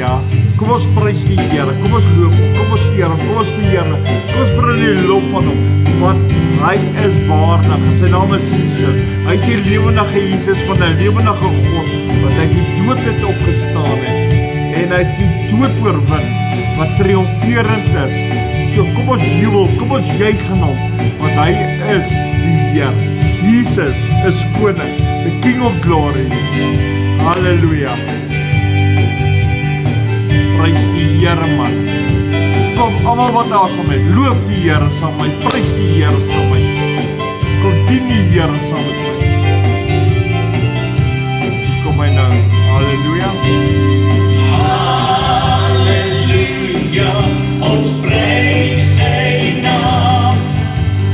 Halleluja. Kom ons prys die Here, kom ons loof hom, kom ons eer hom, kom ons beheer hom, kom ons bring die lof van hom, want hy is waardig, en sy naam is Jesus. Hy is die lewendige Jesus van 'n lewendige God, wat uit die dood het opgestaan het, en hy het die dood oorwin, wat triomferend is. So kom ons jubel, kom ons juig aan hom, want hy is die Heer. Jesus is koning, the King of Glory. Halleluja. Prys die Here, man. Kom, almal wat daar saam met, loof die Here saam met my, prys die Here saam met my. Kom, dien die Here saam met my. Kom my nou, halleluja. Halleluja, ons prys sy naam,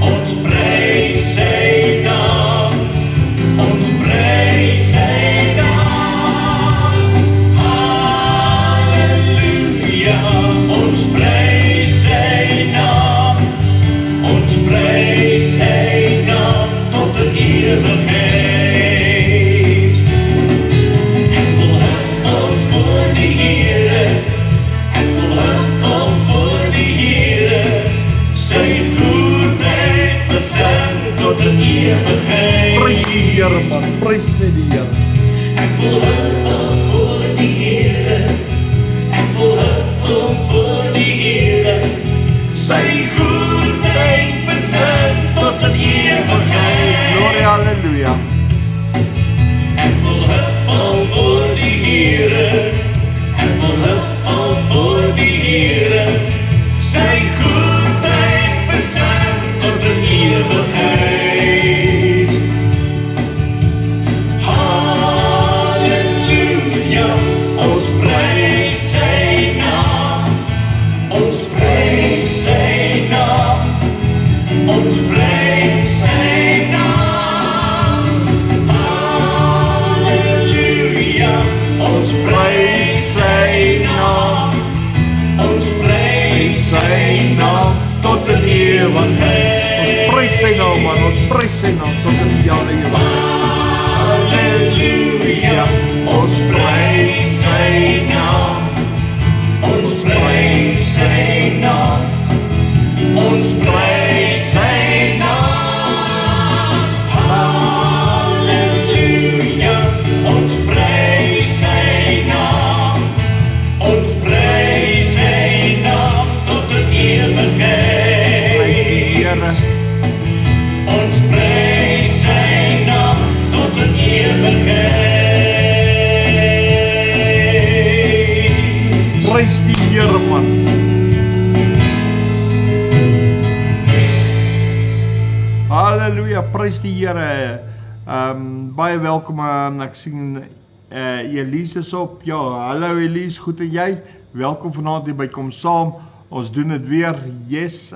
ons prys sy naam, ons prys sy naam. Halleluja, ons prys sy naam, ons prys sy naam tot in ewigheid. Ek wil huppel voor die Here, ek wil huppel voor die Here, sy goedheid besing tot in ewigheid. Prys die Here, man, prys net die Here. Ek wil huppel voor die Here, ek wil huppel voor die Here, sy goedheid besing tot in ewigheid. Glory, halleluja. Ek wil huppel voor die Here, ek wil huppel voor die Here, sy goedheid besing tot in ewigheid. Halleluja, ons prys sy naam, ons prys sy naam, ons prys sy naam. Halleluja, ons prys sy naam, ons prys sy naam tot in ewigheid. Ons prys sy naam, man, ons prys sy naam tot in die ewigheid. Halleluja, ons prys sy naam, ons prys sy naam, ons prys sy naam. Halleluja, ons prys sy naam, ons prys sy naam tot in ewigheid. Prys die Here. Ons prys sy naam tot in ewigheid. Prys die Here, man. Halleluja, prys die Here. Baie welkom aan, ek sien Elise is op. Ja, hallo Elise, goed en jy? Welkom vanaand hier by Kom Saam. Ons doen dit weer. Yes,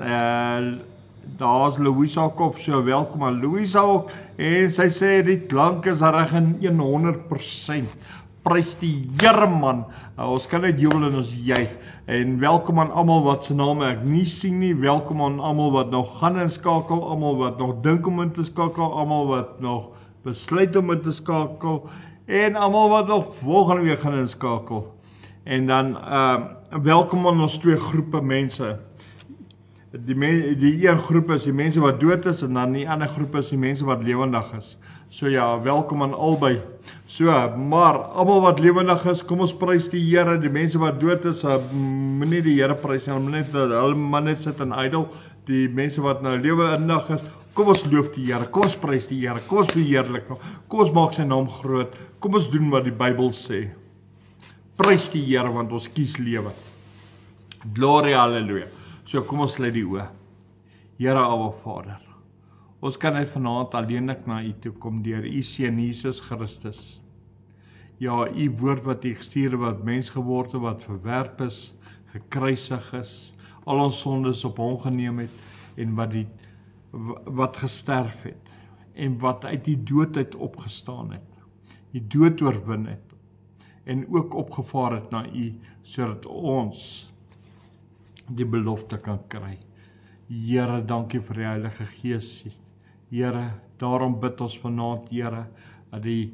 daar's Louisa op, so welkom aan Louisa ook. En sy sê die klank is reg in 100%. Prys die Here, man. Ons kan net jubel en ons juig. En welkom aan almal wat se name ek nie sien nie. Welkom aan almal wat nog gaan inskakel, almal wat nog dink om in te skakel, almal wat nog besluit om in te skakel en almal wat nog volgende week gaan inskakel. En dan welkom aan ons twee groepe mense. Die een groep is die mense wat dood is en dan die ander groep is die mense wat lewendig is. So ja, welkom aan albei. So, maar almal wat lewendig is, kom ons prys die Here. Die mense wat dood is, moenie die Here prys nie, hulle moet net sit en idle. Die mense wat nou lewendig is, kom ons loof die Here, kom ons prys die Here, kom ons beheerlik hom, kom ons maak sy naam groot, kom ons doen wat die Bybel sê. Prys die Here, want ons kies lewe. Glory, halleluja. So kom ons sluit die oë. Here Abba Vader, ons kan net vanaand alleenlik na U toe kom deur U Seun Jesus Christus. Ja, U woord wat U gestuur het, wat mens geword het, wat verwerp is, gekruisig is, al ons sondes op hom geneem het en wat gesterf het en wat uit die dood uit opgestaan het, die dood oorwin het en ook opgevaar het na U sodat ons die belofte kan kry. Here, dankie vir die Heilige Gees. Here, daarom bid ons vanaand, Here, dat die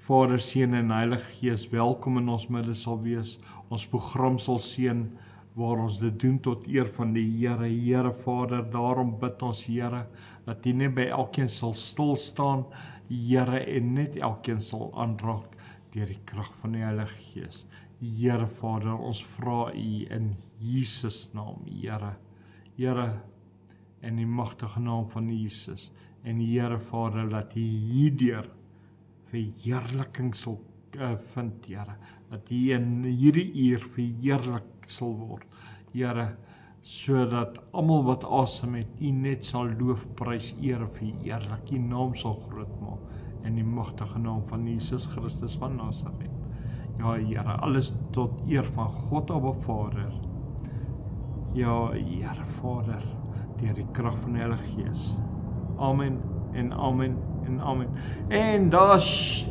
Vader, Seun en Heilige Gees, welkom in ons midde sal wees. Ons program sal seën waar ons dit doen tot eer van die Here. Here Vader, daarom bid ons Here, dat U net by elkeen sal stil staan, Here, en net elkeen sal aanraak deur die krag van die Heilige Gees. Here Vader, ons vra U in Jesus naam, Here. Here, in die magtige naam van Jesus. En Here Vader, dat U hierdeur verheerliking sal vind, Here. Dat U in hierdie uur verheerlik sal word, Here, sodat almal wat asem het, U net sal loof, prys, eer, verheerlik, U naam sal groot maak, in die magtige naam van Jesus Christus van Nazareth. Ja, Here, alles tot eer van God Abba Vader. Ja, Here Vader, deur die krag van die Heilige Gees. Amen en amen en amen. En daar's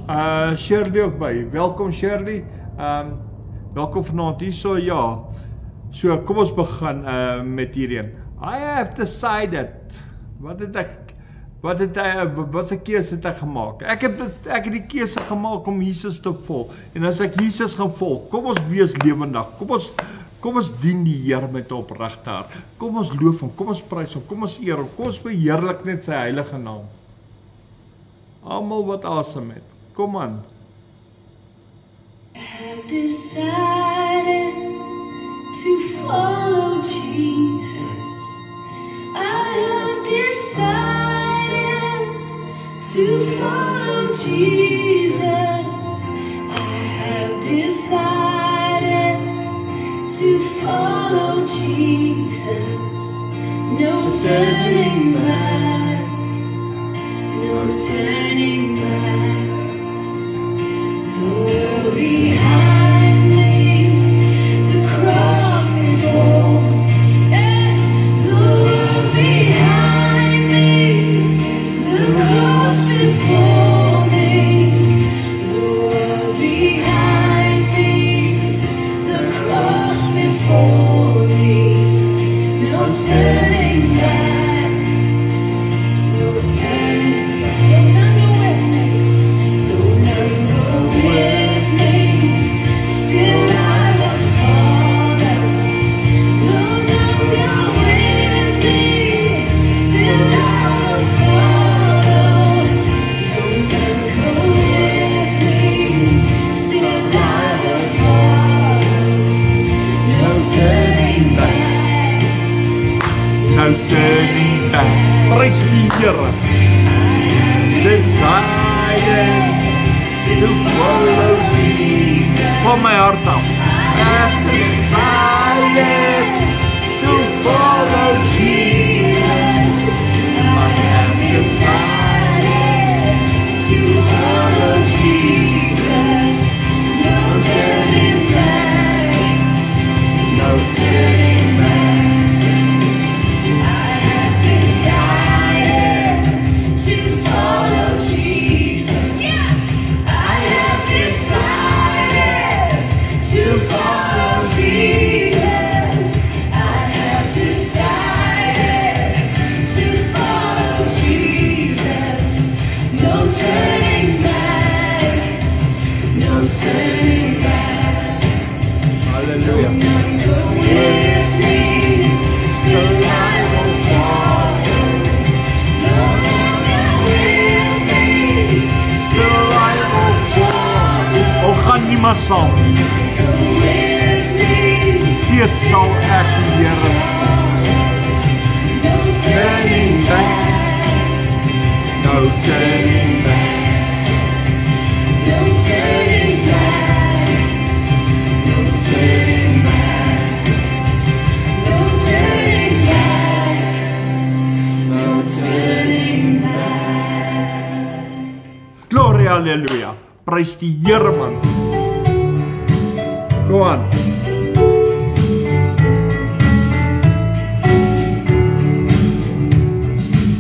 Shirley ook by. Welkom Shirley. Welkom vanaand hierso, ja. So, kom ons begin met hierdie. I have decided. Wat se keuse het ek gemaak? Ek het die keuse gemaak om Jesus te volg. En as ek Jesus gaan volg, kom ons wees lewendig. Kom ons dien die Here met 'n opregte hart. Kom ons loof hom, kom ons prys hom, kom ons eer hom, kom ons verheerlik net sy heilige naam. Almal wat asem het, kom aan. I have decided to follow Jesus. I have decided to follow Jesus. I have decided to follow Jesus. No turning back, no turning back. The world behind me, the cross before. Yes, the world behind me, the cross before me. The world behind me, the cross before me. No turning back, no turning. Don't none go with me. Don't none go with me. Still I will follow. Don't none go with me. Still I will follow. Don't none go with me. Still I will follow. No turning back. No turning back. Prys die Here. Decided to follow Jesus. Van my hart af. I've decided to follow Jesus. I have decided to follow Jesus. No turning back, no turning back. I have decided to follow Jesus. Yes, I have decided to follow Jesus. I have decided to follow Jesus. No turning back, no turning back. Hallelujah. None go with me, still I will follow. No one go with me, still I will follow. Al gaan niemand saam, Go with me, steeds sal ek die Here. no turning back, No turning back. no turning back, no turning back, no turning back, no turning back. Gloria, hallelujah. Prys die Here man. Kom aan.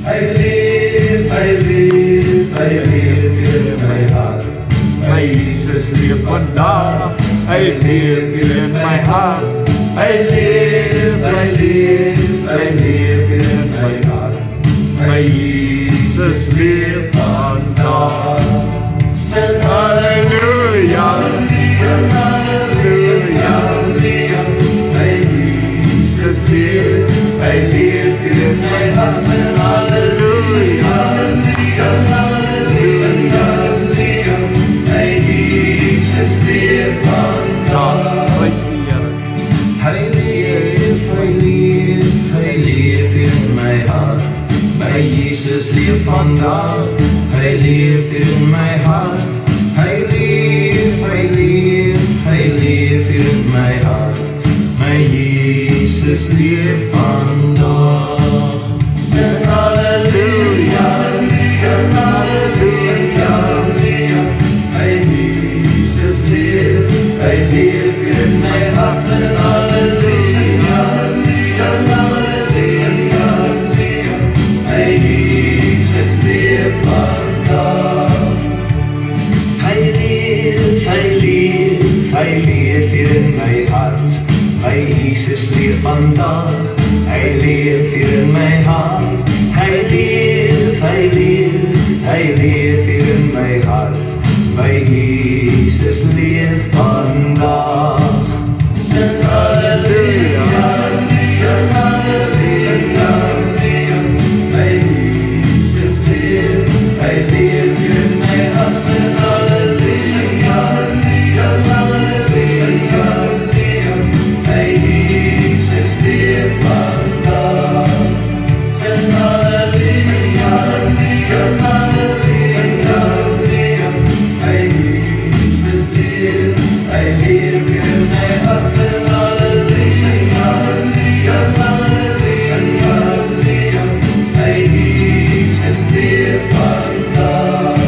I live in my heart. My Jesus leef vandag. Hy leef hier in my hart. I live in my heart. My Jesus leef vandag. Sing hallelujah. Jesus leef vandag, hy leef hier in my hart. Hy leef, hy leef, hy leef hier in my hart. My Jesus leef vandag. Sing halleluja, sing halleluja. My Jesus leef, hy leef hier in my hart. Sing halleluja, sing halleluja. My Jesus leef vandag. Hy leef, hy leef, hy leef hier in my hart. My Jesus leef vandag. Hy leef hier in my hart. Hy leef, hy leef, hy leef hier in my hart. My Jesus leef vandag. Sing halleluja, sing halleluja. My Jesus leef, hy leef hier in my hart. Sing halleluja, sing halleluja. My Jesus leef vandag. Sing halleluja, sing halleluja. My Jesus leef, hy leef hier in my hart. Sing halleluja, sing halleluja. My Jesus leef vandag.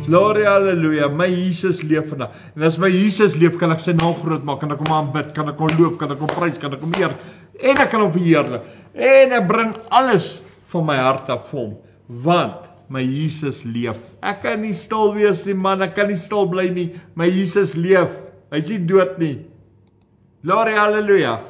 Glory, hallelujah, my Jesus leef vandag. En as my Jesus leef, kan ek sy naam groot maak, kan ek hom aanbid, kan ek hom loof, kan ek hom prys, kan ek hom eer, en ek kan hom verheerlik. En ek bring alles van my hart af vir hom, want my Jesus leef. Ek kan nie stil wees nie, man, ek kan nie stil bly nie. My Jesus leef. Hy is nie dood nie. Glory, hallelujah.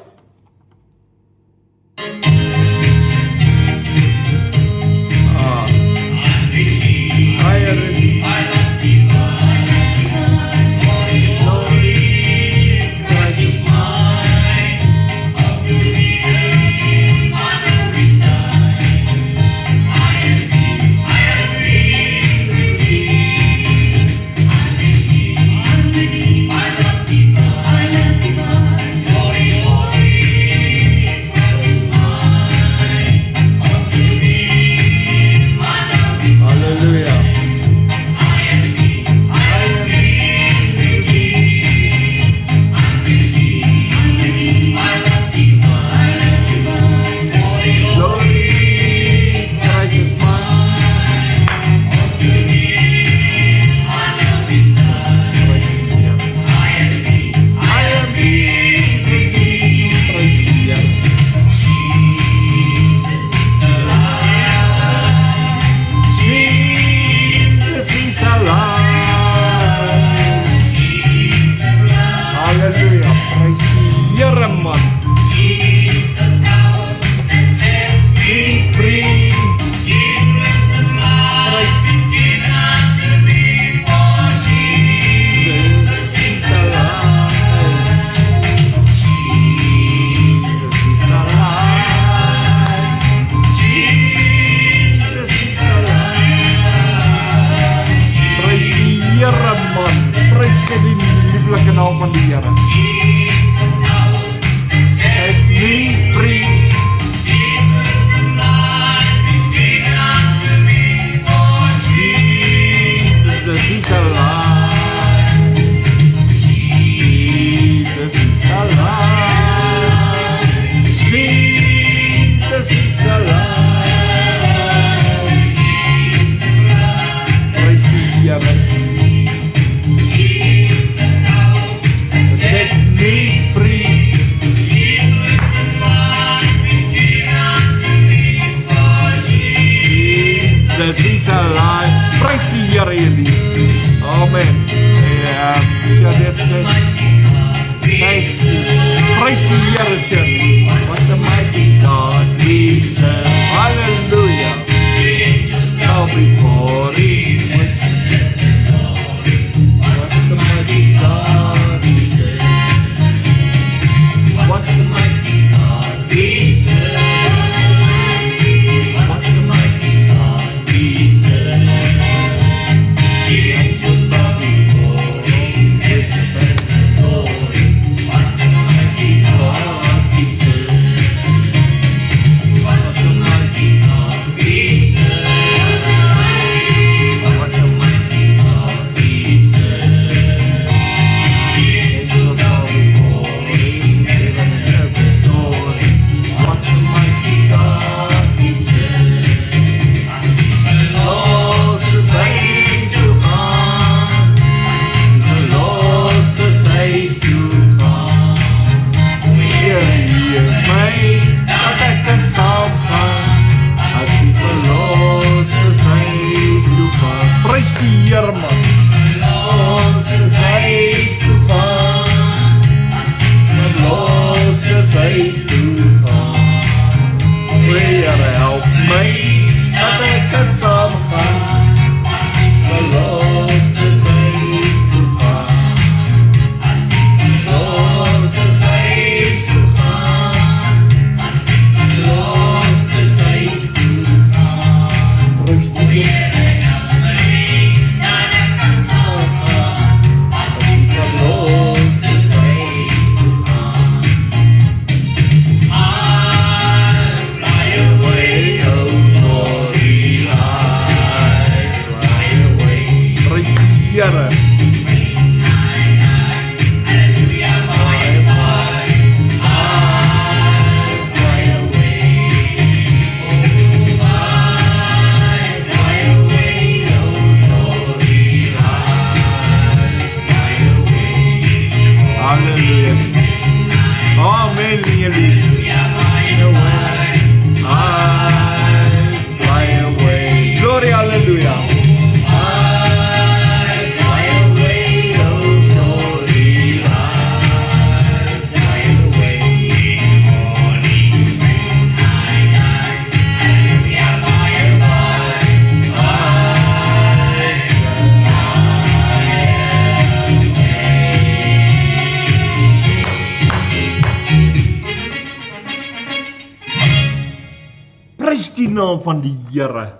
Prys die naam van die Here.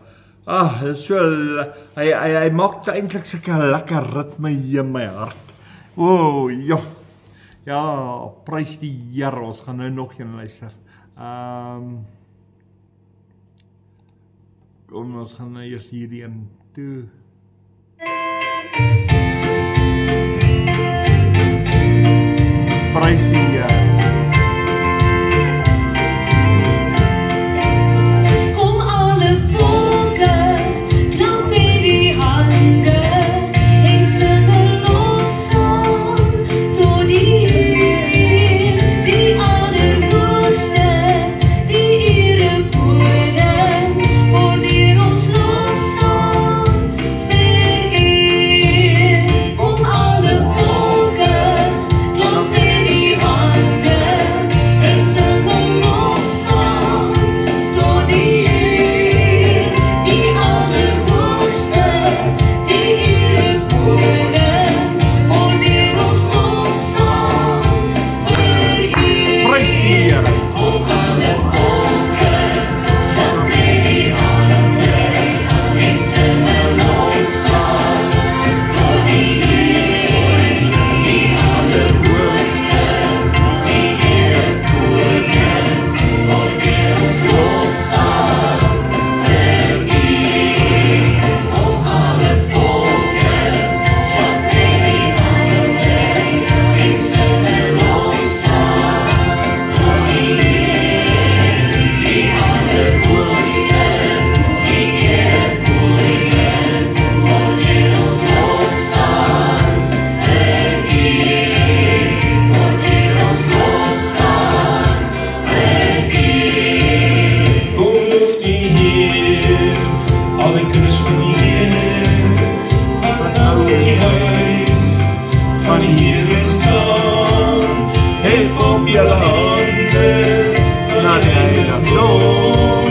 So, hy maak eintlik sulke lekker ritme hier in my hart. Ja. Ja, prys die Here. Ons gaan nou nog een luister. Kom, ons gaan nou eers hierdie een toe. Prys die Here. Kom alle volke, klap met die hande en sing 'n lofsang tot die Heer, die Allerhoogste, die Erekoning, word deur ons lofsang vereer. Kom alle volke, klap met die hande en sing 'n lofsang tot die Heer, die Allerhoogste, die Erekoning, word deur ons lofsang vereer. Prys die Here. Kom alle volke, klap met die hande en sing 'n lofsang tot die Heer, die Allerhoogste, die Erekoning, word deur ons lofsang vereer. Kom alle volke, klap met die hande en sing 'n lofsang tot die Heer, die Allerhoogste, die Erekoning, word deur ons lofsang vereer. Word deur ons lofsang vereer. Kom loof die Heer, al die kinders van die Heer, wat nou in die huis van die Here staan. Hef op julle hande na die heiligdom,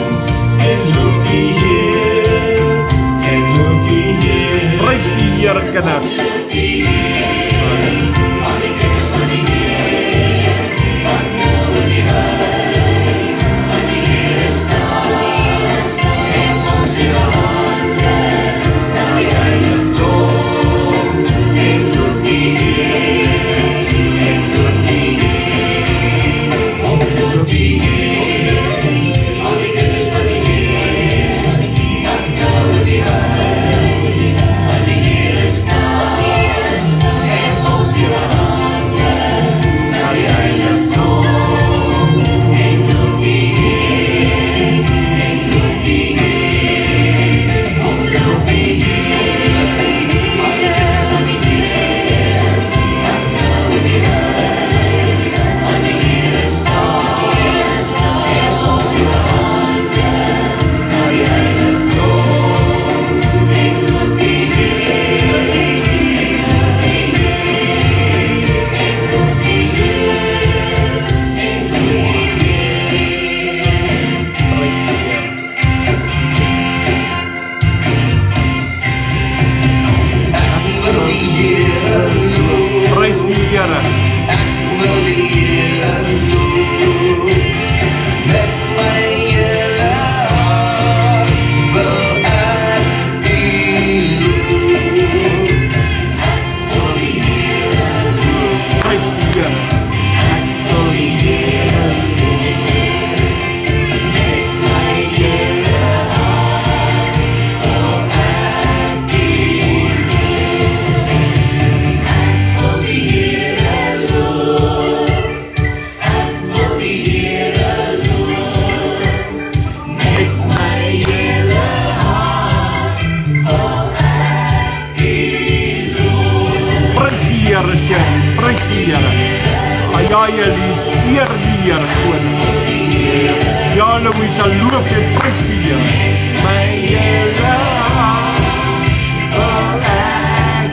en loof die Heer, en loof die Heer. Prys die Here, kinders. Al die kinders van die Heer, wat nou in die huis van die Here staan, hef op julle hande na die heiligdom, en loof die Heer, en loof die Heer. Loof die Heer, al die kinders van die Heer, wat nou in die huis van die Here staan, hef op julle hande na die heiligdom, en loof die Heer, en loof die Heer. Loof die Heer, al die kinders van die Heer, wat nou in die huis van die Here staan, hef op julle hande na die heiligdom, en loof die Heer, en loof die Prys die Here. Prys die Here. Prys die Here. Ja, jullie eer die Here koning. Ja, Louisa, loof en prys die Here. My Here, ek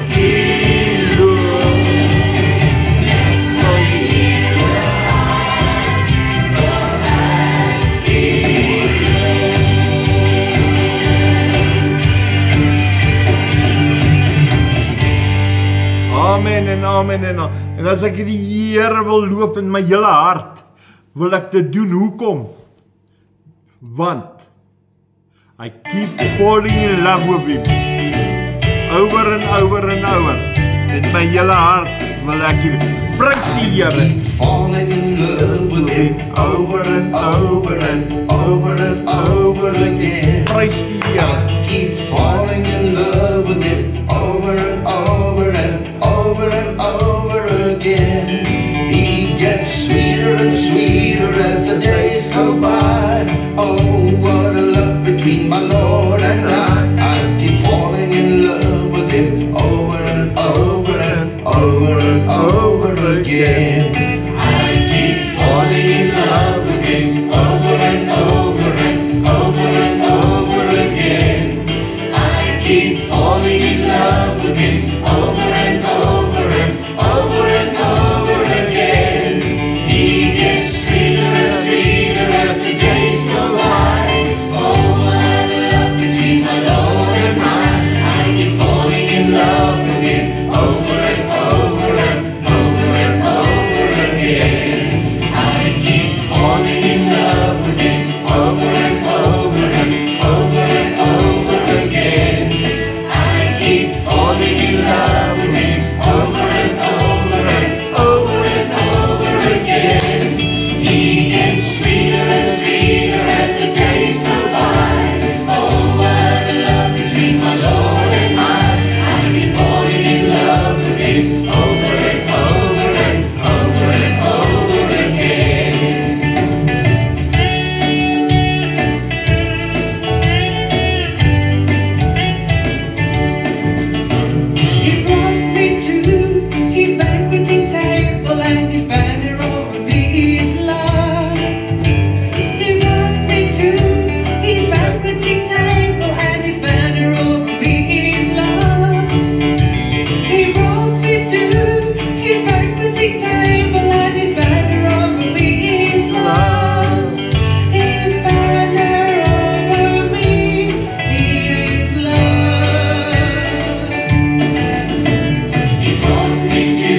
loof. Amen en amen en amen. En as ek die Here wil loof in my hele hart, wil ek dit doen. Hoekom? Want I keep falling in love with him. Over and over and over. Met my hele hart wil ek hier prys die Here. Keep falling in love with him over and over and over and over again. Prys die Here. I keep falling in love with him over and over and over and over again. He gets sweeter and sweeter as the days go by. Oh, what a love between my Lord and I keep falling in love with him over and over and over and over again. I keep falling in love with him over and over and over and over again. I keep falling in love with him over and over and over and over again. He gets sweeter and sweeter as the days go by. Oh, what a love between my Lord and mine. I keep falling in love with him over and over and over and over again. I keep falling in love with him over and over and over and over again. I keep falling in love with him over and over and over and over again. He gets sweeter and sweeter as the days go by. Oh, what a love between my Lord and mine. I keep falling in love with him over and over and over and over again. He brought me to his banqueting table and his banner over me is love. He brought me to his banqueting table and his banner over me is love. He brought me to his banqueting table and his banner over me is love. His banner over me is love. He brought me to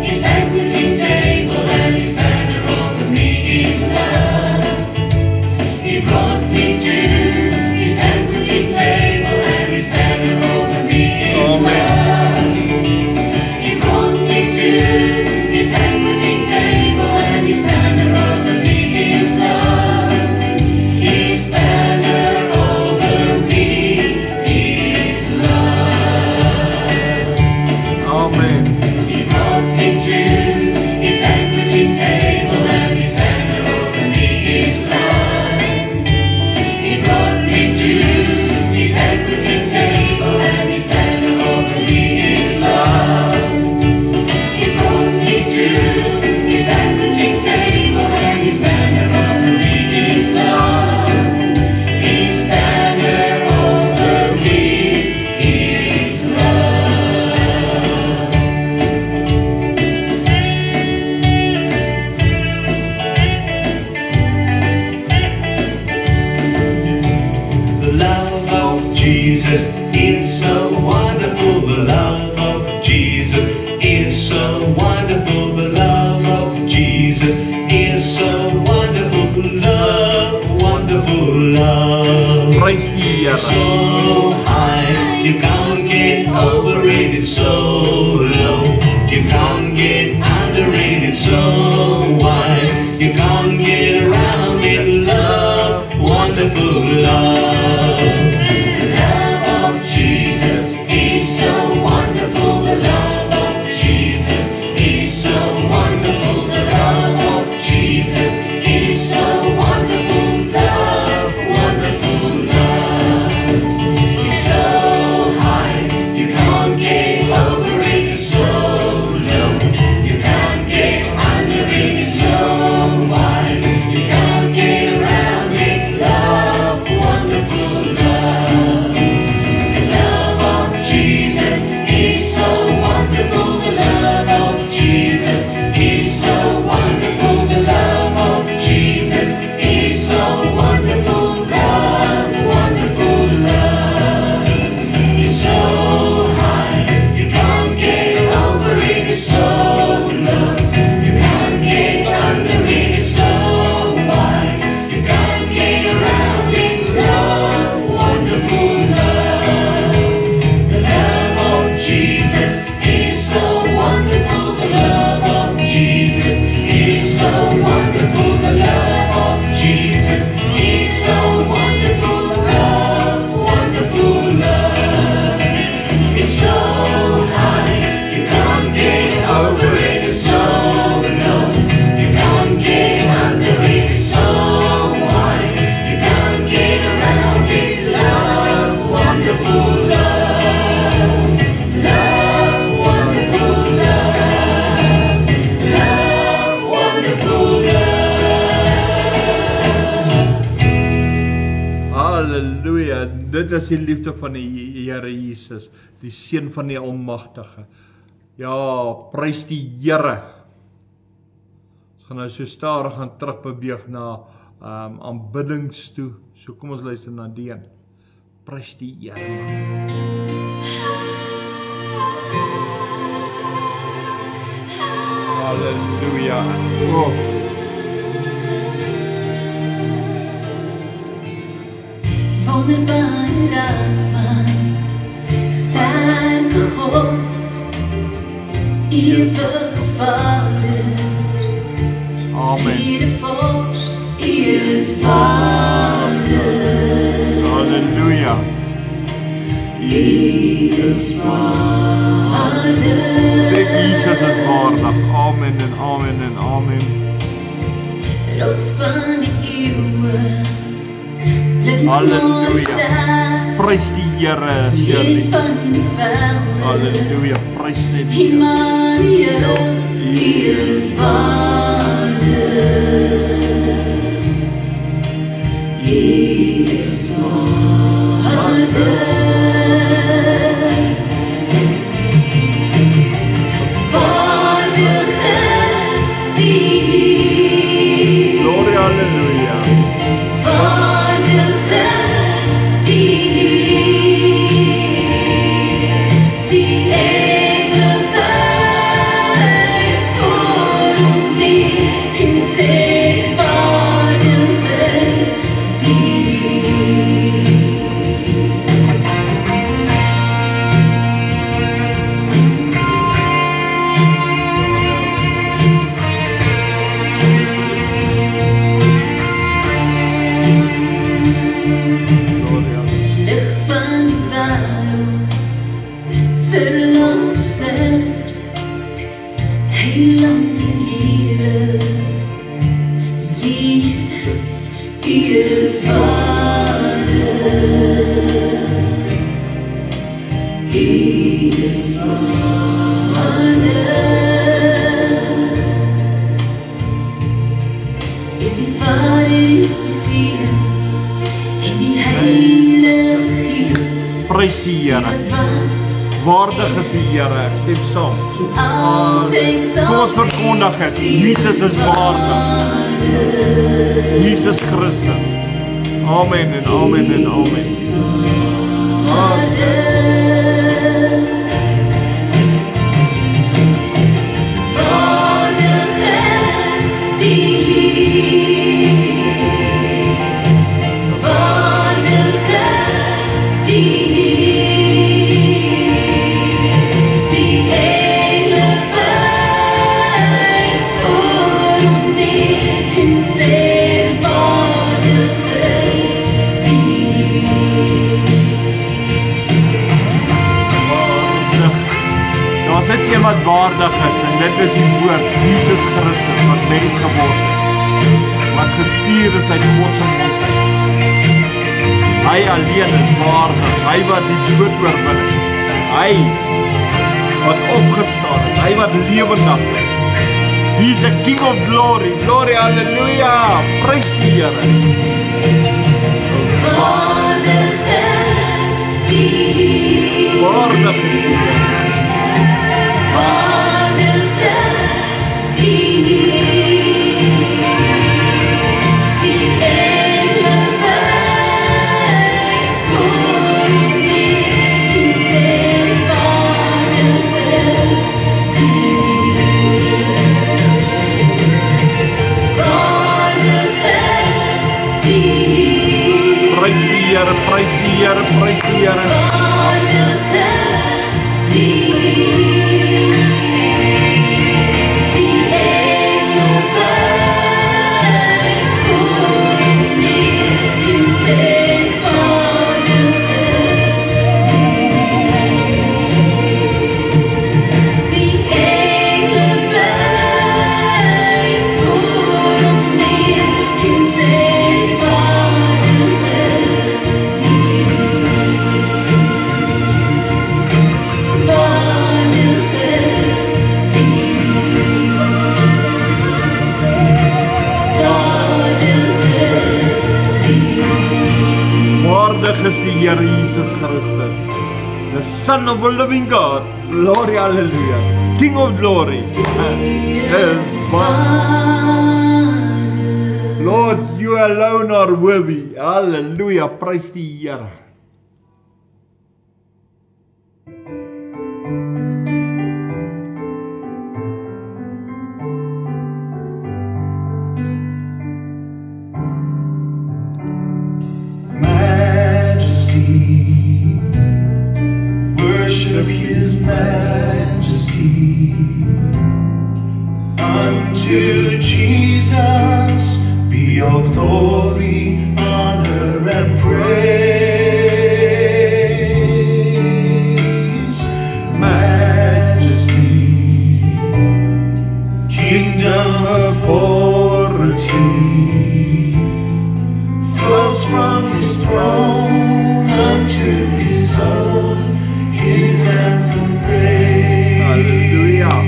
his banqueting table and his banner over me is love. He brought me to his banqueting table and his banner over me is love. He brought me to his banqueting table and his banner over me is love. His banner over me is love. Amen. He brought me to his banqueting table and his banner over me is love. He brought me to his banqueting table and his banner over me is love. He brought me to his banqueting table and his banner over me is love. His banner over me is love. The love of Jesus is so wonderful. The love of Jesus is so wonderful. The love of Jesus is so wonderful. Love, wonderful love. Prys die Here. So high, you can't get over it. It's so low, you can't get under it. It's so wide, you can't get around it. Love, wonderful love. The love of Jesus is so wonderful. The love of Jesus is so wonderful. The love of Jesus is so wonderful. Love, wonderful love. It's so high, you can't get dit is die liefde van die Here Jesus, die Seun van die Almagtige. Ja, prys die Here. Ons gaan nou so stadig gaan terugbeweeg na aanbiddings toe. So kom ons luister na die een. Prys die Here. Halleluja. Oh. Wonderbare raadsman, sterke God, eeuwige Vader, Amen. Vredefors, U is Vader. Halleluja. U is Vader. Jesus is waardig. Amen en amen en amen. Rots van die eeuwe, Halleluja. Prys die Here, Shirley. Halleluja. Prys net die Here. Immanuel, U is Vader. U is Vader. Vader is die. Glory, halleluja. Vader is die engel buig voor hom neer en sê Vader is lig van die wêreld verlangser, Heiland en Here, Jesus, U is Vader. U is Vader. Is die Vader, is die Seun en die Heilige Gees. Prys die Here. Waardig is die Here. Ek stem saam. Kom ons verkondig dit. Jesus is waardig. Jesus Christus. Amen en amen en amen. Vader is die. Vader is die. Die engele buig voor hom neer en sê Vader is die. Daar sit een wat waardig is en dit is die woord Jesus Christus wat mens geword het. Wat gestuur is uit God se mond uit. Hy alleen is waardig. Hy wat die dood oorwin het. Hy wat opgestaan het. Hy wat lewendig is. He's a King of glory. Glory, halleluja. Prys die Here. Vader is die. Waardig is die Here. Vader is die. Die engele buig voor hom neer en sê Vader is die. Vader is die. Prys die Here, prys die Here, prys die Here. Vader is die. Die engel buig voor hom neer en sê Vader is die. Die engel buig voor hom neer en sê Vader is die. Vader is die Here Jesus Christus, the Son of the living God. Glory, hallelujah. King of glory is born. Lord, you alone are worthy. Hallelujah. Praise die Here. Worship His majesty. Unto Jesus be all glory, honor, and praise. Majesty, kingdom, authority flows from His throne unto His own. His anthem praise. Hallelujah.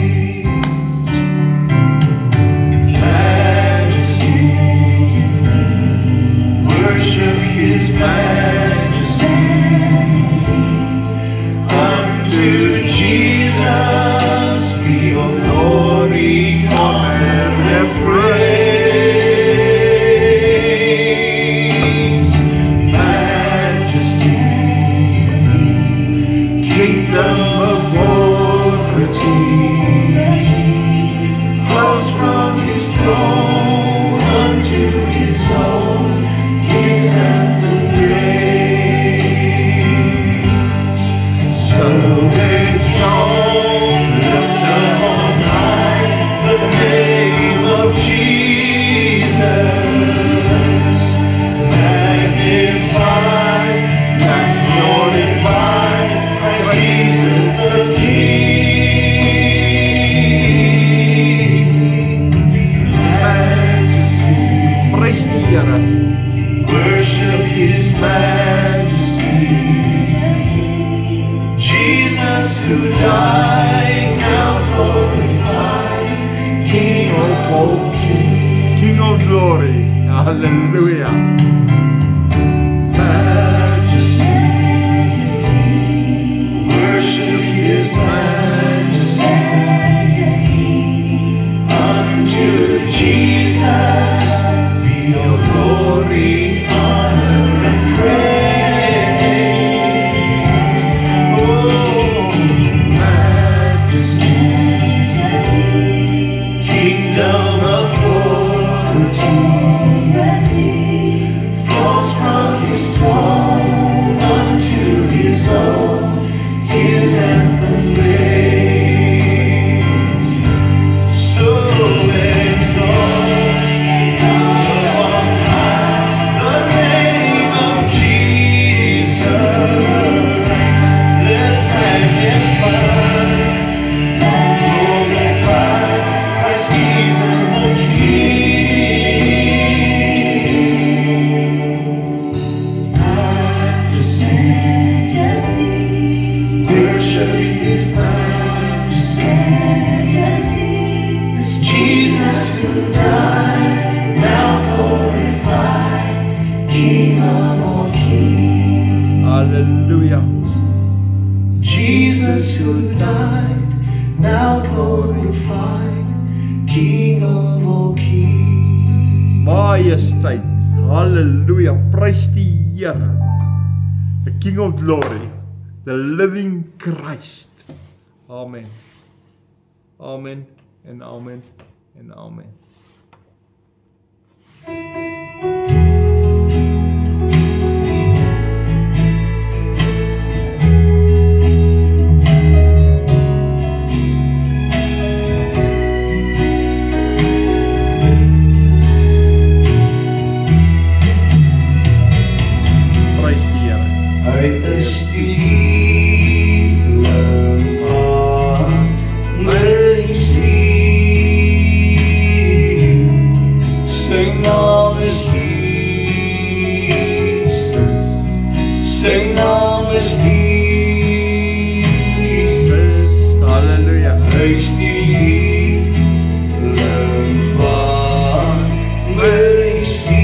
Majesty, worship His majesty. Unto Jesus be all glory, honor, and praise. Majesty, kingdom, authority flows from His throne unto His own. His anthem praise. So exalt, lift up on high the name of Jesus. Magnify and glorify Christ Jesus the King. Majesty, Praise die Here. worship His majesty. Jesus who died, now glorified, King of all kings. King of glory. Hallelujah. Majesty, worship His majesty. Unto Jesus be all glory, honor, and praise. Oh, majesty, kingdom, authority flows from His throne unto His own. His anthem praise. So exalt, on high the name of Jesus. Let's magnify, glorify Christ Jesus the King. Majesty, worship His majesty. This Jesus who died, now glorified, King of all kings. Hallelujah. Jesus who died, now glorified, King of all kings. Majesteit. Hallelujah. Praise die Here. The King of glory. The living Christ. Amen. Amen en amen en amen. Praise die Here. Hy is die liefling van my siel. Sy naam is Jesus. Sy naam is Jesus. Hallelujah. Hy is die liefling van my siel.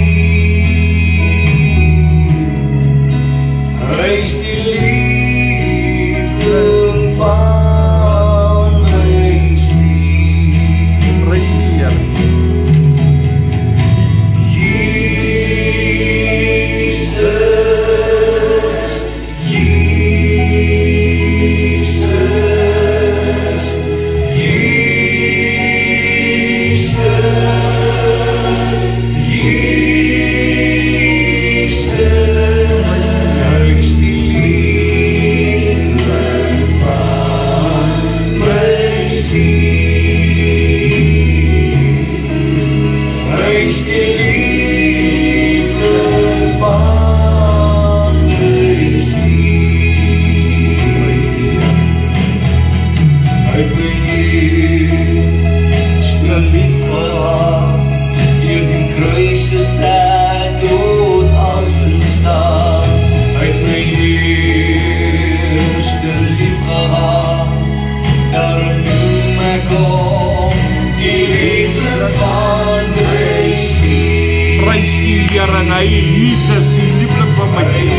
die Here en hy Jesus, die liefling van my siel.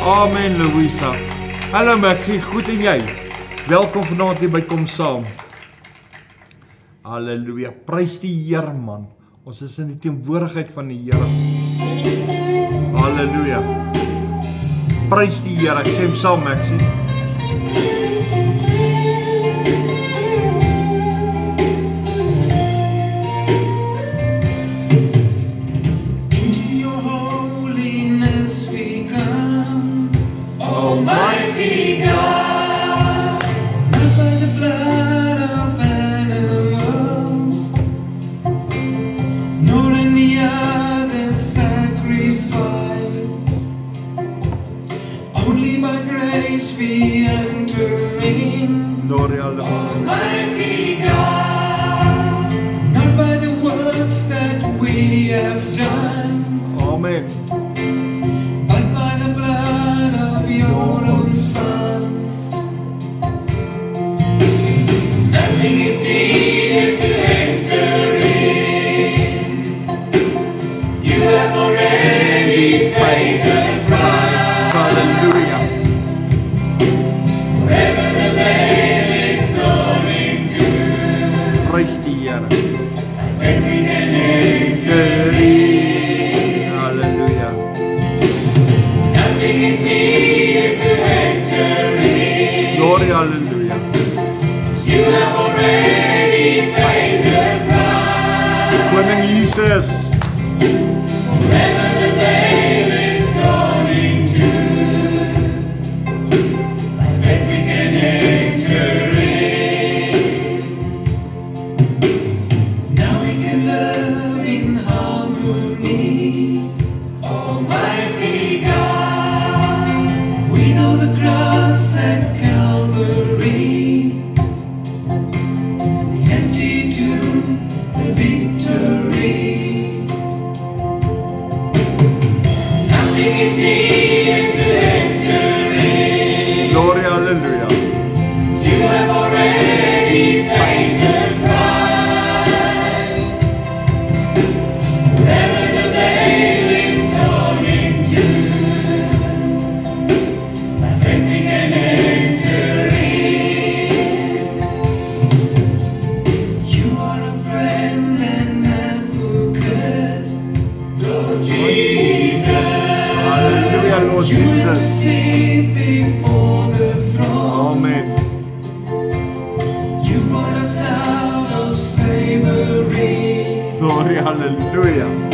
Amen, Louisa. Hallo Maxie, goed en jy? Welkom vanaand hier by Kom Saam. Halleluja, prys die Here man. Ons is in die teenwoordigheid van die Here. Halleluja. Prys die Here, ek sê hom saam Maxie. Almighty God, not by the blood of animals, nor any other sacrifice, only by grace we enter in. Almighty God, not by the works that we have done. Amen. Your own Son. Nothing is needed to enter in. You have already paid the price. Hallelujah. Wherever the veil is torn into, praise die Here. By faith we can enter in. Hallelujah. Nothing is needed to enter in. Glory, hallelujah. You have already paid the price. Koning Jesus. Wherever the veil is torn in two, by faith we can enter in. Now we can love in harmony. Almighty God, we know the cross at Calvary, the empty tomb, the victory. Nothing is needed to enter in. Glory, hallelujah. You have already paid the price. Wherever the veil is torn in two, by faith we can enter in. You are a friend and advocate, Lord Jesus. Hallelujah, Lord You Jesus. intercede before the throne. Amen. You brought us out of slavery. Glory, hallelujah.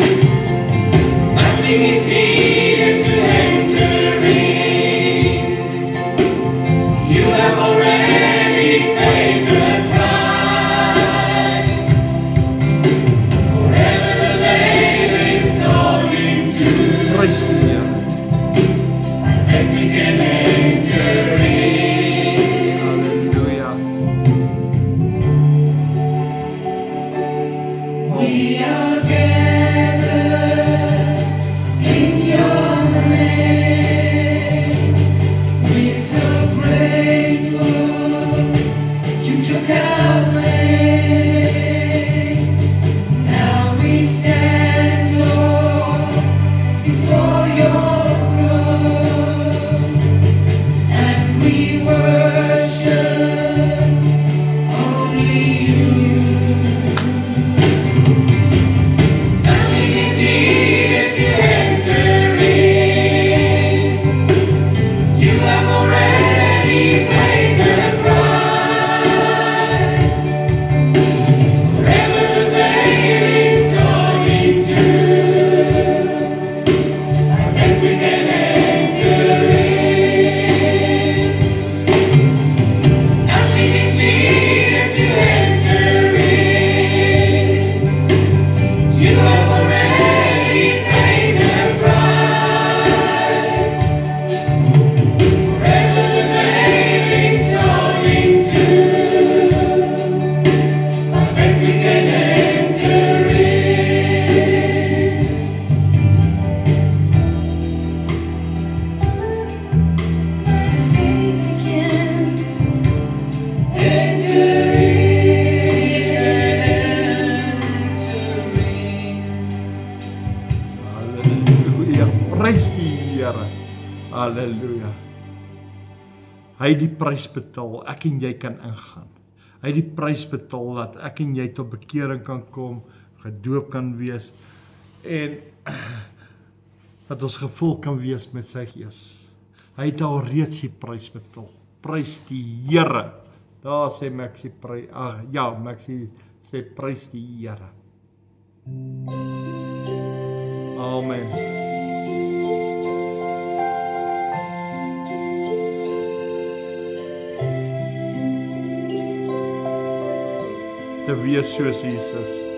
Nothing is needed to enter in. You have already paid the price. Forever the veil is torn in two. Praise die Here. By faith we can enter in. Halleluja. Hy het die prys betaal, ek en jy kan ingaan. Hy het die prys betaal dat ek en jy tot bekering kan kom, gedoop kan wees en dat ons gevul kan wees met sy Gees. Hy het al reeds die prys betaal. Prys die Here. Daar sê Maxie Maxie sê prys die Here. Amen. Te wees soos Jesus.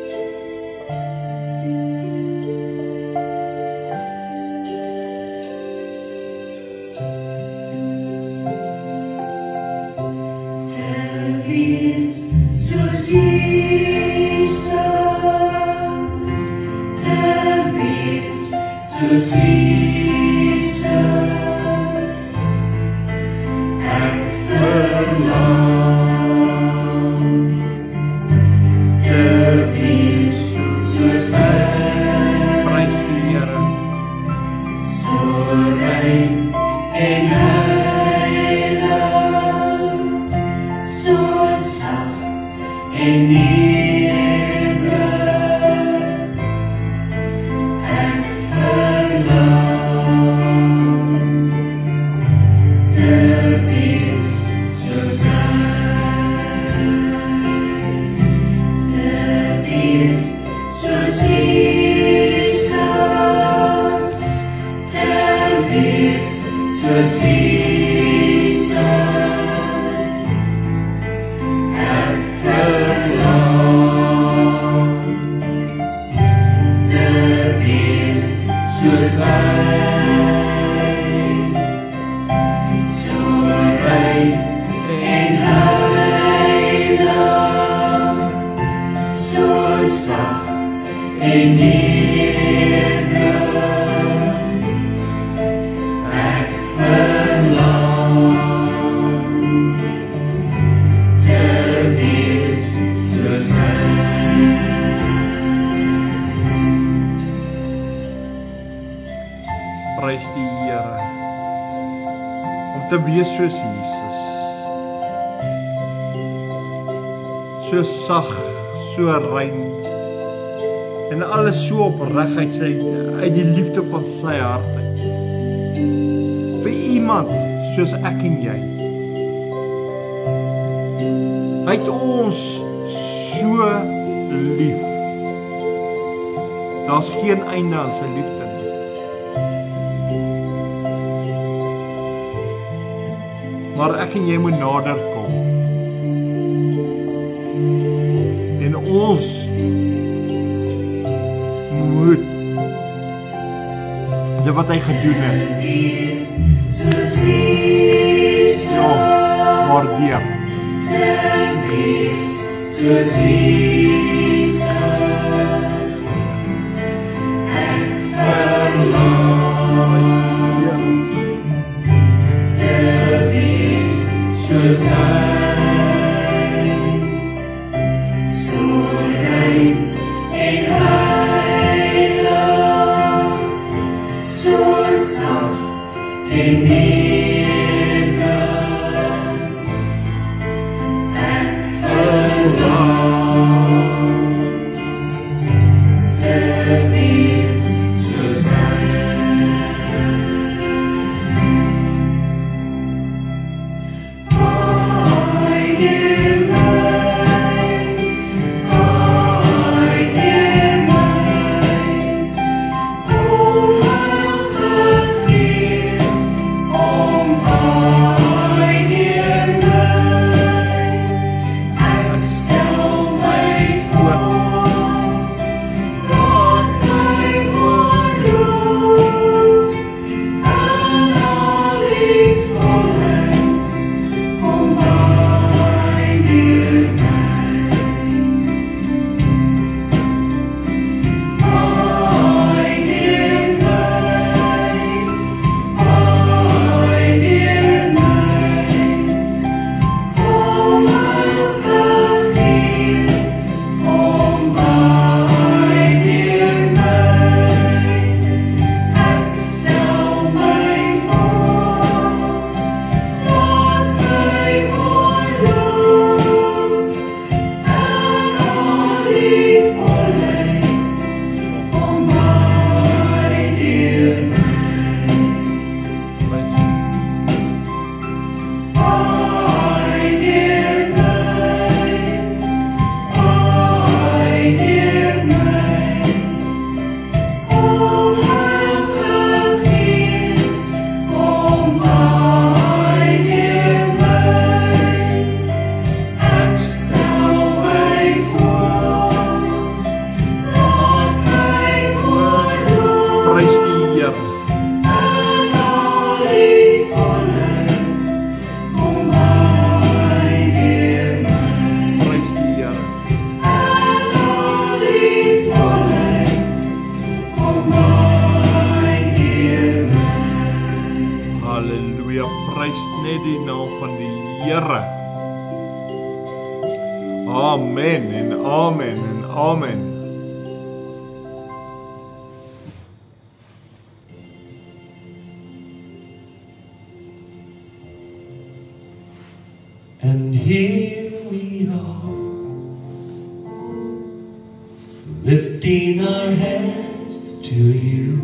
Prys die Here. Om te wees soos Jesus. So sag, so rein. En alles so opreg uit die liefde van sy hart uit. Vir iemand soos ek en jy. Hy het ons so lief. Daar's geen einde aan sy liefde. Maar ek en jy moet nader kom. En ons moet dit wat hy gedoen het. Ja, waardeer. Prys net die naam van die Here. Amen en amen en amen. And here we are, lifting our hands to you.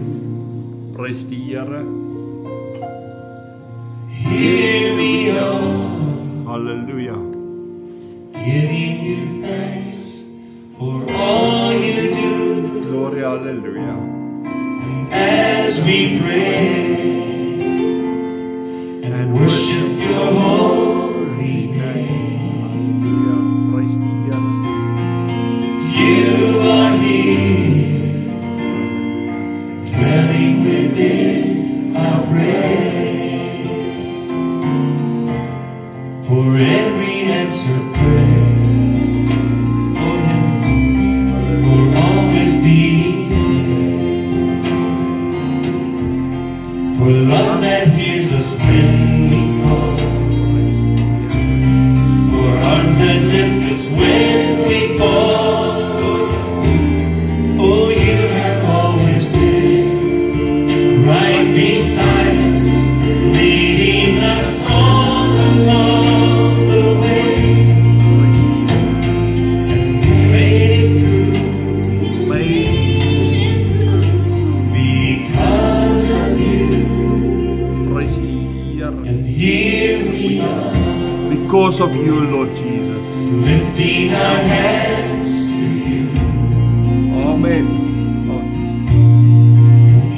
Prys die Here. Here we are, Hallelujah. giving you thanks for all you do. Glory, hallelujah. As we pray and worship your holy name. Hallelujah. Prys die Here. You are here, dwelling within our praise. For every answered prayer, oh yeah, for always being there. For love that hears us when we call, for arms that lift us when we fall. Oh, you have always been right beside us, leading us all along the way, and made it through because of you. Prys die Here. And here we are, Because of you, Lord Jesus. lifting our hands to you. Amen.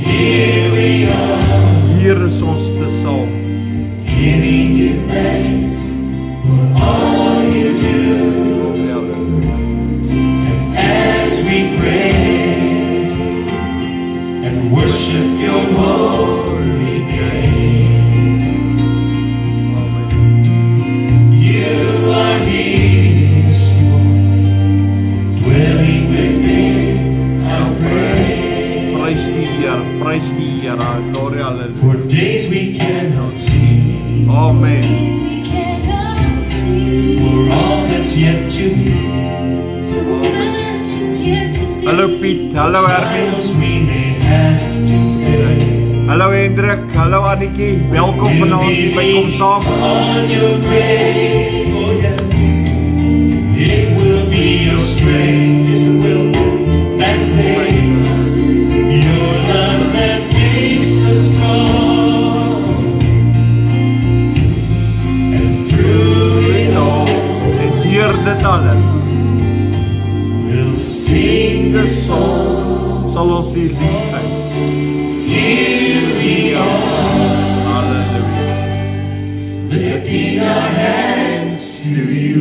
Here we are, Hier is ons te saam. giving you thanks for all you do. As we praise and worship your holy name. Amen. You are here, dwelling within our praise. Prys die Here. Prys die Here. Glory, hallelujah. For days we cannot see, Amen. We cannot see. for all that's yet to be, So much is yet to be. Hallo Piet. Hallo Herbie. trials we may have to face. Hallo Hendrik. Hallo Annetjie. Welkom vanaand hier by Kom Saam. On your grace, oh yes, it will be your strength, yes it will, that saves us, your love that makes us strong, and through it all, En deur dit alles we'll sing the song. sal ons hier lief zijn. Here we are, Halleluja. lifting our hands to you.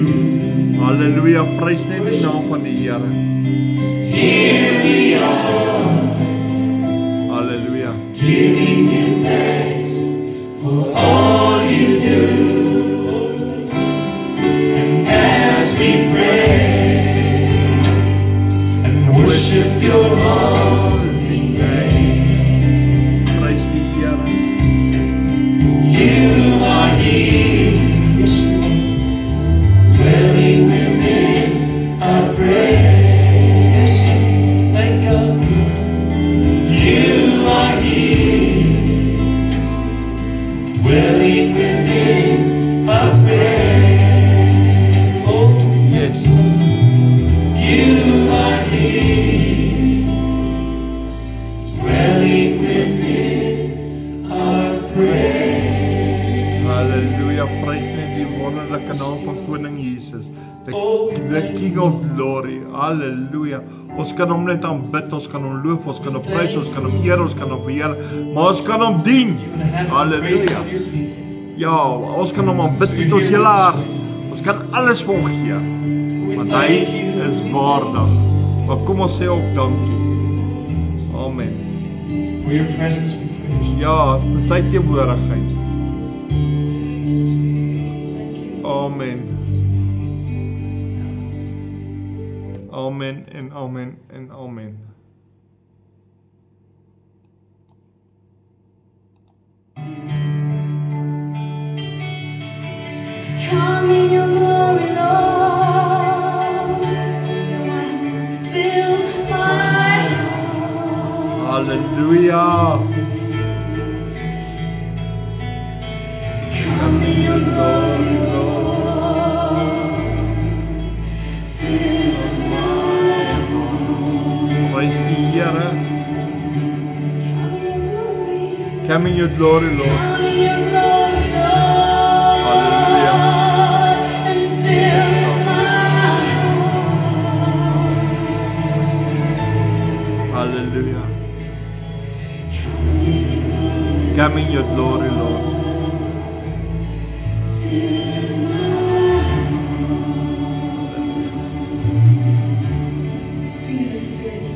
Halleluja. Prys net die naam van die Here. Here we are, Halleluja. giving you thanks for all you do. And as we pray and worship your holy name, Prys die Here. you are here, dwelling within our praise. Thank God. You are here, dwelling within our praise. Oh, Yes. you are here, dwelling within our praise. Halleluja. Prys net die wonderlike naam van Koning Jesus. The King of Glory. Halleluja. Ons kan hom net aanbid, ons kan hom loof, ons kan hom prys, ons kan hom eer, ons kan hom beheer, maar ons kan hom dien. Halleluja. Ja, ons kan hom aanbid met ons hele hart. Ons kan alles vir hom gee, want hy is waardig. Maar kom ons sê ook dankie. Amen. For your presence we praise you. Ja, vir sy teenwoordigheid. Amen. Amen en amen en amen. Come in your glory, Lord. Fill my heart. Hallelujah. Come in your glory, Lord. Fill my heart. Prys die Here. Come in your glory. Come in your glory, Lord. Come in your glory, Lord. Hallelujah. And fill my heart. Hallelujah. Come in your glory, Lord. Sing the Spirit.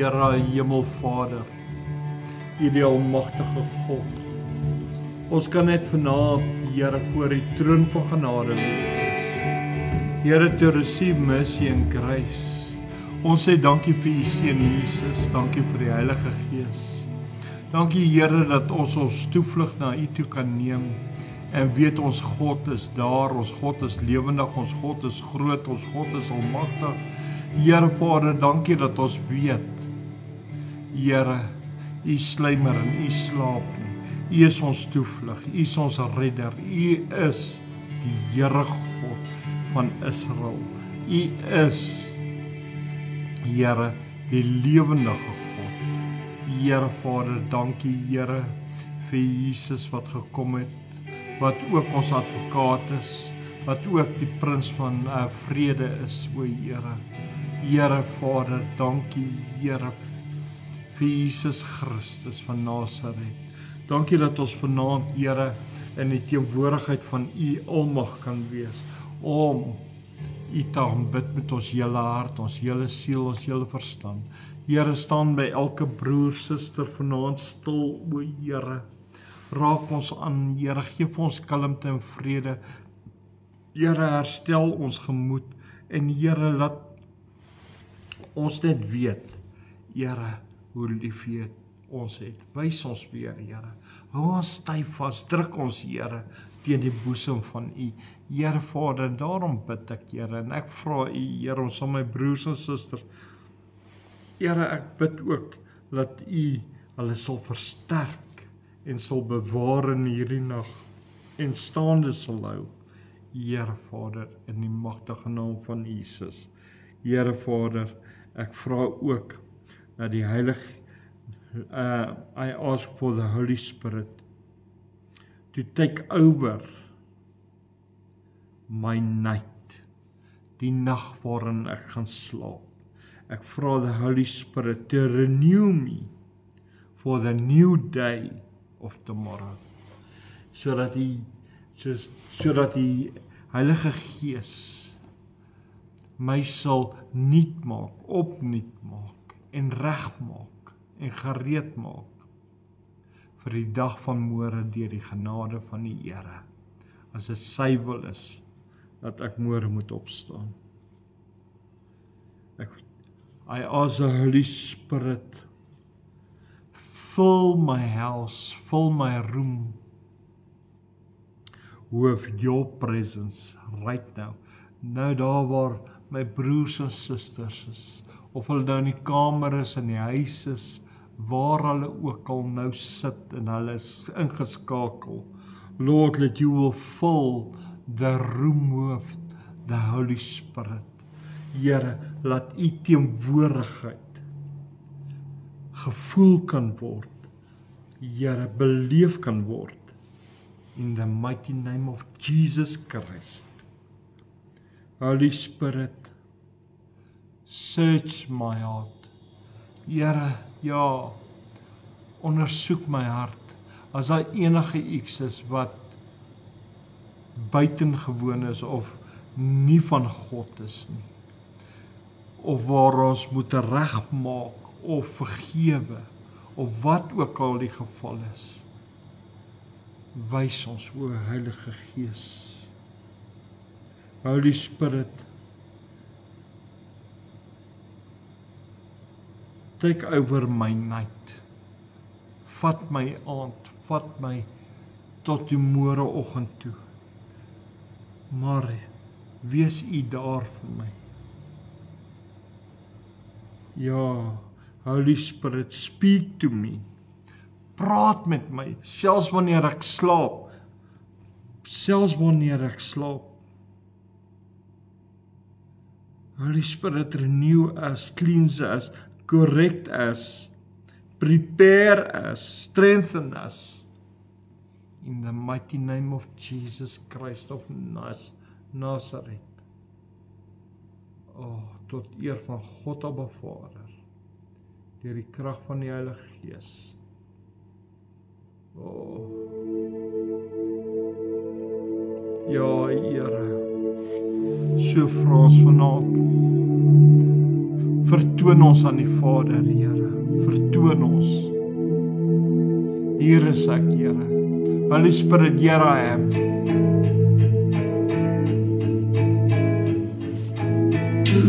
Here Hemelvader, U die almagtige God. Ons kan net vanaand, Here, voor die troon van genade wees. Here, to receive mercy and grace. Ons sê dankie vir U Seun Jesus, dankie vir die Heilige Gees. Dankie Here dat ons toevlug na U toe kan neem en weet ons God is daar, ons God is lewendig, ons God is groot, ons God is almagtig. Here Vader, dankie dat ons weet, Here, U sluimer en U slaap nie. U is ons toevlug, U is ons redder, U is die Here God van Israel. U is, Here, die lewendige God. Here Vader, dankie Here vir Jesus wat gekom het, wat ook ons advokaat is, wat ook die prins van vrede is, o Here. Here Vader, dankie Here vir Jesus Christus van Nazareth. Dankie dat ons vanaand, Here, in die teenwoordigheid van U almag kan wees, om U te aanbid met ons hele hart, ons hele siel, ons hele verstand. Here, staan by elke broer, suster vanaand stil, o Here. Raak ons aan, Here, geef ons kalmte en vrede. Here, herstel ons gemoed en Here, laat ons net weet, Here, hoe lief U ons het. Wys ons weer, Here. Hou ons styf vas, druk ons, Here, teen die boesem van U. Here Vader, daarom bid ek, Here, en ek vra U, Here, ons al my broers en susters, Here, ek bid ook dat U hulle sal versterk en sal bewaar in hierdie nag en staande sal hou. Here Vader, in die magtige naam van Jesus. Here Vader, ek vra ook dat die Heilige I ask for the Holy Spirit to take over my night, die nag waarin ek gaan slaap. Ek vra the Holy Spirit to renew me for the new day of tomorrow. Sodat die Heilige Gees my sal nuut maak, opnuut maak en regmaak en gereed maak vir die dag van môre deur die genade van die Here. As dit sy wil is dat ek môre moet opstaan. I ask the Holy Spirit, fill my house, fill my room with your presence right now. Nou daar waar my broers en susters is, of hulle nou in die kamer is, in die huis is, waar hulle ook al nou sit en hulle is ingeskakel. Lord, that you will fill the room with the Holy Spirit. Here, laat U teenwoordigheid gevoel kan word. Here, beleef kan word. In the mighty name of Jesus Christ. Holy Spirit, search my heart. Here, ja, ondersoek my hart. As daar enige iets is wat buitengewoon is of nie van God is nie, of waar ons moet regmaak of vergewe, of wat ook al die geval is, wys ons, o Heilige Gees. Holy Spirit, take over my night. Vat my aand, vat my tot die môreoggend toe. Maar wees U daar vir my. Ja, Holy Spirit, speak to me. Praat met my, selfs wanneer ek slaap. Selfs wanneer ek slaap. Holy Spirit, renew us, cleanse us, correct us, prepare us, strengthen us. In the mighty name of Jesus Christ of Nazareth. Oh, tot eer van God Abba Vader, deur die krag van die Heilige Gees. Oh. Ja, Here, so vra ons vanaand, Vertoon ons aan die Vader, Here. Vertoon ons. Hier is ek, Here. Holy Spirit, here I am. Do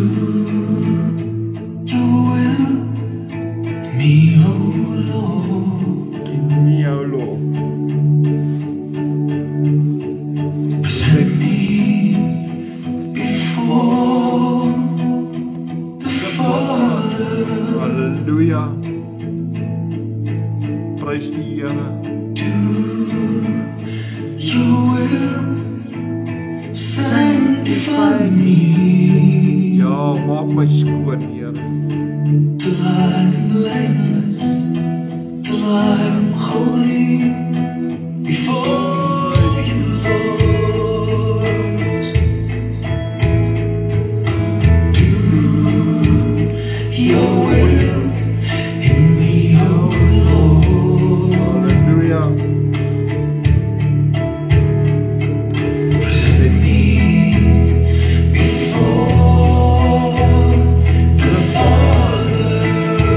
your will, me, oh Lord. In me, O Lord. Present me before the Father. Hallelujah. Prys die Here. Do your will, sanctify me. Ja, maak my skoon, Here. Till I'm blameless, till I'm holy before you, Lord. Do your will in me, oh Lord. Hallelujah. Present me before the Father.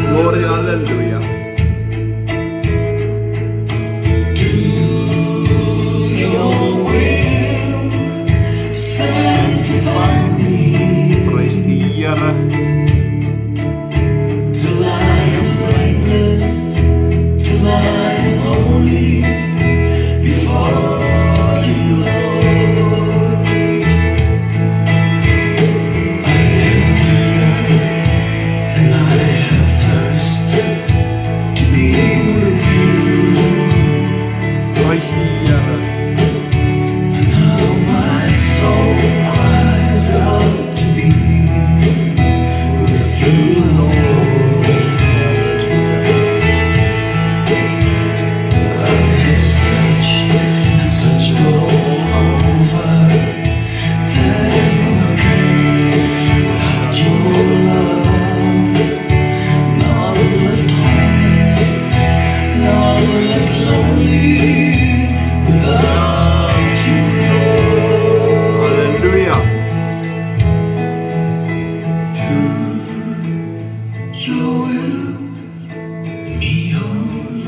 Glory, hallelujah. Do your will, sanctify me. Prys die Here. Till I am blameless, till I am holy before you, Lord. I have hunger and I have thirst to be with you. Prys die Here. Now my soul cries out to be with you, Lord. I have searched and searched all over. There's no place without your love. Now I'm left homeless, now I'm left lonely without you, Lord. Hallelujah. Do your will, me, oh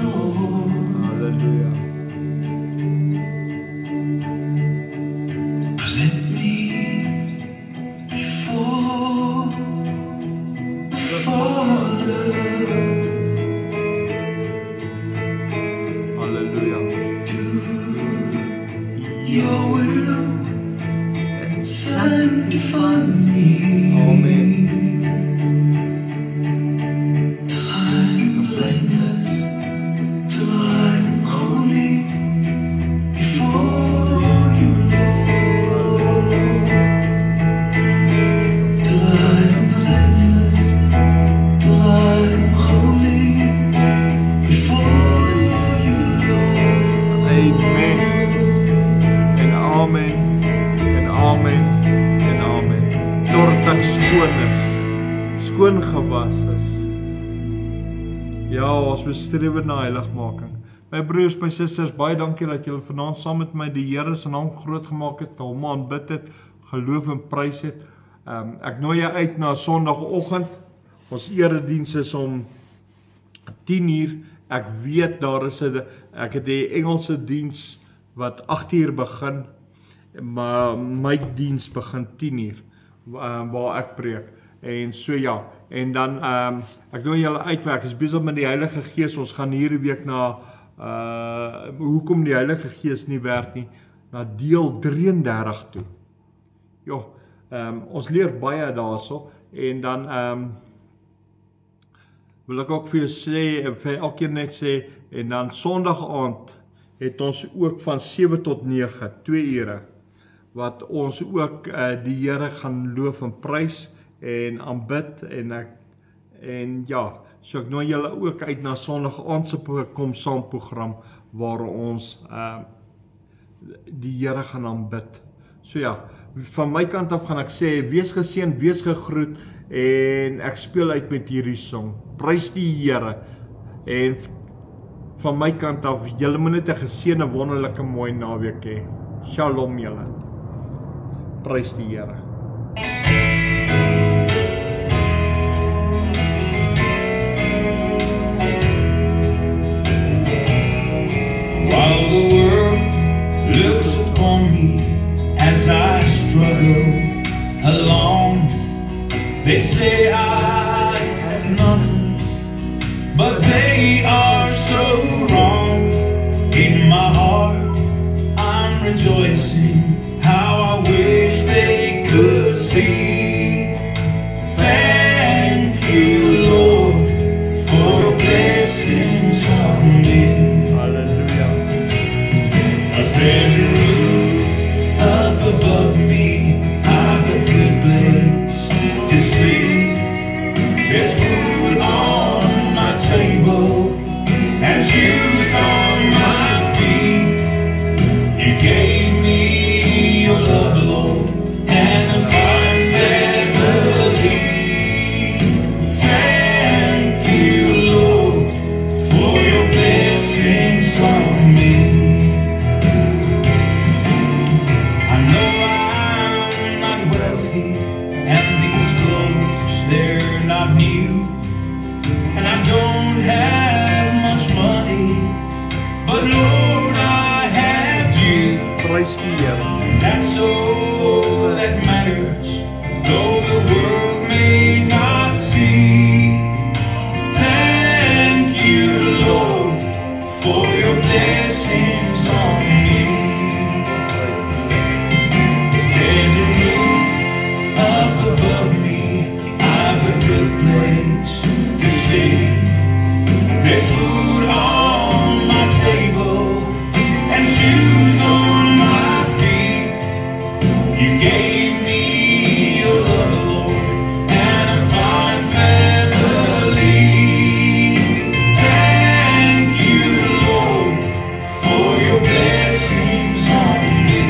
Lord. Hallelujah. Present me before the Father. Hallelujah. Do your will and sanctify me. Amen. Till I'm blameless, till I'm holy before you, Lord. Till I'm blameless, till I'm holy before you, Lord. Amen. En amen. En amen. En amen. Totdat ek skoon is. Skoon gewas is. Ja, ons bestreef na heiligmaking. My broers, my susters, baie dankie dat julle vanaand saam met my die Here se naam groot gemaak het, hom aanbid het, geloof en prys het. Ek nooi jou uit na Sondagoggend. Ons erediens is om 10:00. Ek weet daar is ek het die Engelse diens wat 8:00 begin, maar my diens begin 10:00 waar ek preek. En so ja, en dan ek nooi julle uit, ek is besig met die Heilige Gees. Ons gaan hierdie week na hoekom die Heilige Gees nie werk nie, na deel 33 toe. Ja, ons leer baie daarso en dan wil ek ook vir jou sê, vir elkeen net sê, en dan Sondag aand het ons ook van 7 tot 9, 2 ure, wat ons ook die Here gaan loof en prys en aanbid en ja, so ek nooi julle ook uit na Sondag aand se kom saam program waar ons die Here gaan aanbid. So ja, van my kant af gaan ek sê, wees geseënd, wees gegroet en ek speel uit met hierdie song. Prys die Here. En van my kant af, julle moet net 'n geseënde, wonderlike, mooi naweek hê. Shalom julle. Prys die Here. say I have nothing, but they are so wrong. In my heart, I'm rejoicing. How I wish they could see. Thank you, Lord, for your blessings on me. Hallelujah. 'Cause there's a roof up above me. I've a good place to sleep. There's food on my table and shoes on my feet. You gave me your love, Lord, and a fine family. Thank you, Lord, for your blessings on me. I know I'm not wealthy, and these clothes, they're not new. And I don't have much money, but Lord, I have you. Prys die Here. That's all that matters, though the world may not see. Thank you, Lord, for your blessings on me. There's a roof up above me. I've a good place to sleep. There's food on my table and shoes on my feet. You gave me your love, Lord, and a fine family. Thank you, Lord, for your blessings on me.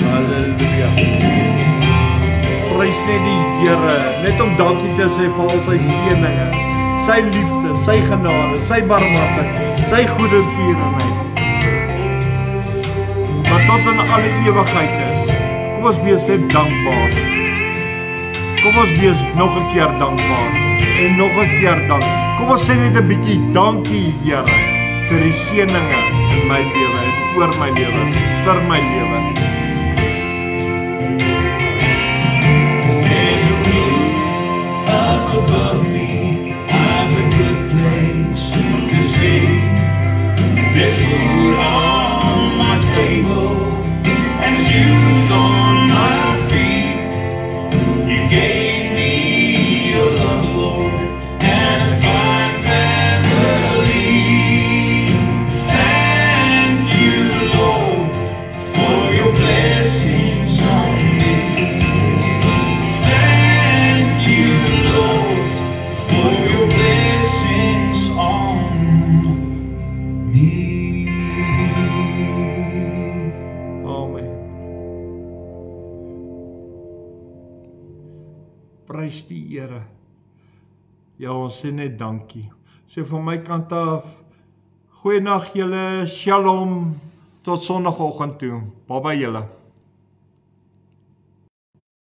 Hallelujah. Prys net die Here, net om dankie te sê vir al sy seëninge, sy liefde, sy genade, sy barmhartigheid, sy goedertierenheid, wat tot in alle ewigheid is. Kom ons wees net dankbaar. Kom ons wees nog 'n keer dankbaar en nog 'n keer dank. Kom ons sê net 'n bietjie dankie, Here, vir die seëninge in my lewe en oor my lewe, vir my lewe. There's a roof up above me. I've a good place to sleep. There's food on my table and shoes on my feet. You gave me your love, Lord, and a fine family. Thank you, Lord, for your blessings on me. Thank you, Lord, for your blessings on me. Amen. Prys die Here. Ja, ons sê net dankie. So van my kant af, goeienaand julle, shalom, tot Sondagoggend toe. Bye bye julle.